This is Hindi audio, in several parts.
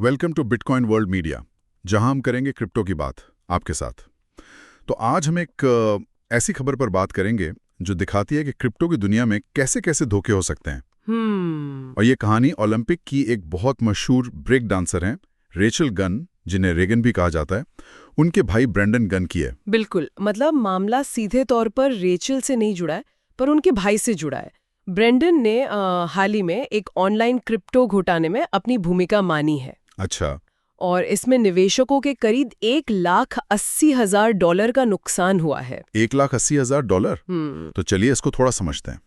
Welcome to bitcoin world media, जहां हम करेंगे क्रिप्टो की बात आपके साथ। तो आज हम एक ऐसी खबर पर बात करेंगे जो दिखाती है कि क्रिप्टो की दुनिया में कैसे कैसे धोखे हो सकते हैं। और ये कहानी ओलंपिक की एक बहुत मशहूर ब्रेक डांसर हैं रेचल गन, जिन्हें रेगन भी कहा जाता है, उनके भाई ब्रेंडन गन की है। बिल्कुल, मतलब मामला सीधे तौर पर रेचल से नहीं जुड़ा है, पर उनके भाई से जुड़ा है। ब्रेंडन ने हाल ही में एक ऑनलाइन क्रिप्टो घोटाले में अपनी भूमिका मानी है। अच्छा। और इसमें निवेशकों के करीब $1,80,000 का नुकसान हुआ है। $1,80,000? तो चलिए इसको थोड़ा समझते हैं।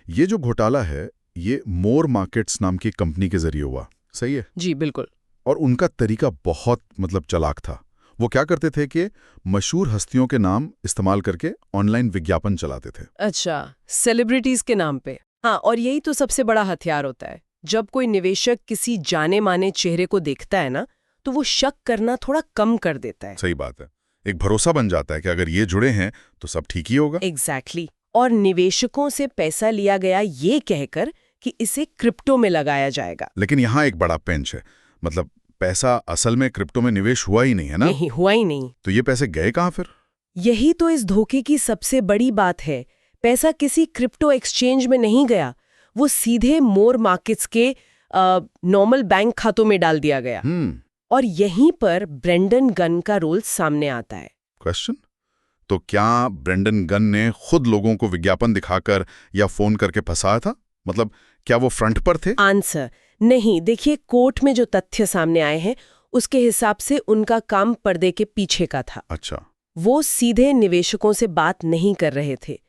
ये जो घोटाला है ये मोर मार्केट्स नाम की कंपनी के जरिए हुआ, सही है? जी बिल्कुल। और उनका तरीका बहुत चालाक था। वो क्या करते थे कि मशहूर हस्तियों के नाम इस्तेमाल करके ऑनलाइन विज्ञापन चलाते थे। अच्छा, सेलिब्रिटीज के नाम पे। हाँ, और यही तो सबसे बड़ा हथियार होता है। जब कोई निवेशक किसी जाने माने चेहरे को देखता है ना, तो वो शक करना थोड़ा कम कर देता है। सही बात है, एक भरोसा बन जाता है कि अगर ये जुड़े हैं तो सब ठीक ही होगा। एग्जैक्टली। और निवेशकों से पैसा लिया गया ये कहकर कि इसे क्रिप्टो में लगाया जाएगा। लेकिन यहाँ एक बड़ा पेंच है, मतलब पैसा असल में क्रिप्टो में निवेश हुआ ही नहीं है ना? नहीं, हुआ ही नहीं। तो ये पैसे गए कहाँ फिर? यही तो इस धोखे की सबसे बड़ी बात है। पैसा किसी क्रिप्टो एक्सचेंज में नहीं गया, वो सीधे मोर मार्केट्स के नॉर्मल बैंक खातों में डाल दिया गया। और यहीं पर ब्रेंडन गन का रोल सामने आता है। क्वेश्चन, तो क्या ब्रेंडन गन ने खुद लोगों को विज्ञापन दिखाकर या फोन करके फंसाया था? मतलब क्या वो फ्रंट पर थे? आंसर नहीं। देखिए, कोर्ट में जो तथ्य सामने आए हैं उसके हिसाब से उनका काम पर्दे के पीछे का था। अच्छा। वो सीधे निवेशकों से बात नहीं कर रहे थे।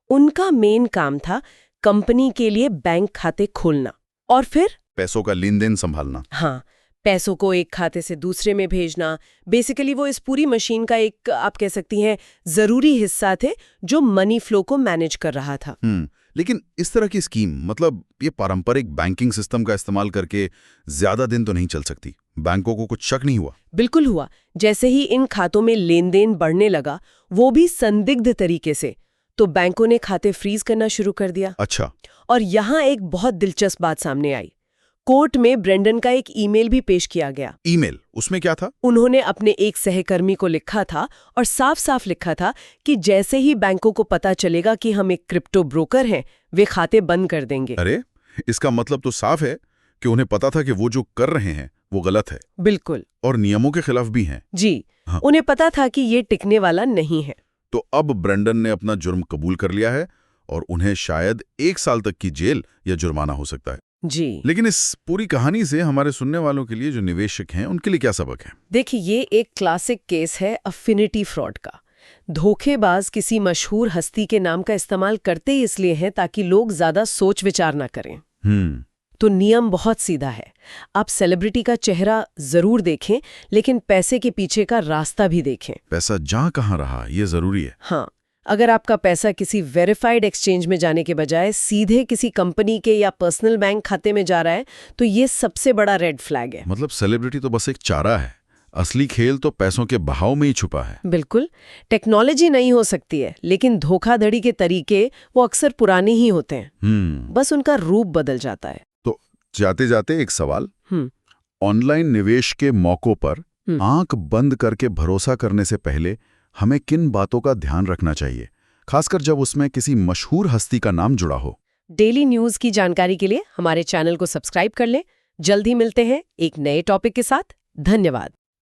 उनका मेन काम था कंपनी के लिए बैंक खाते खोलना और फिर पैसों का लेन देन संभालना। हाँ, पैसों को एक खाते से दूसरे में भेजना। बेसिकली वो इस पूरी मशीन का एक, आप कह सकती हैं, जरूरी हिस्सा थे जो मनी फ्लो को मैनेज कर रहा था। लेकिन इस तरह की स्कीम, मतलब ये पारंपरिक बैंकिंग सिस्टम का इस्तेमाल करके ज्यादा दिन तो नहीं चल सकती। बैंकों को कुछ शक नहीं हुआ? बिल्कुल हुआ। जैसे ही इन खातों में लेन देन बढ़ने लगा, वो भी संदिग्ध तरीके से, तो बैंकों ने खाते फ्रीज करना शुरू कर दिया। अच्छा। और यहाँ एक बहुत दिलचस्प बात सामने आई। कोर्ट में ब्रेंडन का एक ईमेल भी पेश किया गया। ईमेल? उसमें क्या था? उन्होंने अपने एक सहकर्मी को लिखा था और साफ साफ लिखा था कि जैसे ही बैंकों को पता चलेगा कि हम एक क्रिप्टो ब्रोकर हैं, वे खाते बंद कर देंगे। अरे, इसका मतलब तो साफ है कि उन्हें पता था कि वो जो कर रहे हैं वो गलत है। बिल्कुल। और नियमों के खिलाफ भी हैं। जी। हाँ। उन्हें पता था कि ये टिकने वाला नहीं है। तो अब ब्रेंडन ने अपना जुर्म कबूल कर लिया है और उन्हें शायद 1 साल तक की जेल या जुर्माना हो सकता है। जी। लेकिन इस पूरी कहानी से हमारे सुनने वालों के लिए, जो निवेशक हैं, उनके लिए क्या सबक है? देखिए, ये एक क्लासिक केस है अफिनिटी फ्रॉड का। धोखेबाज किसी मशहूर हस्ती के नाम का इस्तेमाल करते ही इसलिए हैं ताकि लोग ज्यादा सोच विचार ना करें। तो नियम बहुत सीधा है। आप सेलिब्रिटी का चेहरा जरूर देखें, लेकिन पैसे के पीछे का रास्ता भी देखें। पैसा जा कहाँ रहा, ये जरूरी है। हाँ, अगर आपका पैसा किसी वेरीफाइड एक्सचेंज में जाने के बजाय सीधे किसी कंपनी के या पर्सनल बैंक खाते में जा रहा है, तो ये सबसे बड़ा रेड फ्लैग है। मतलब सेलिब्रिटी तो बस एक चारा है, असली खेल तो पैसों के बहाव में ही छुपा है। बिल्कुल। टेक्नोलॉजी नई हो सकती है, लेकिन धोखाधड़ी के तरीके वो अक्सर पुराने ही होते हैं। बस उनका रूप बदल जाता है। तो जाते जाते एक सवाल, ऑनलाइन निवेश के मौकों पर आंख बंद करके भरोसा करने से पहले हमें किन बातों का ध्यान रखना चाहिए, खासकर जब उसमें किसी मशहूर हस्ती का नाम जुड़ा हो? डेली न्यूज की जानकारी के लिए हमारे चैनल को सब्सक्राइब कर लें। जल्द ही मिलते हैं एक नए टॉपिक के साथ। धन्यवाद।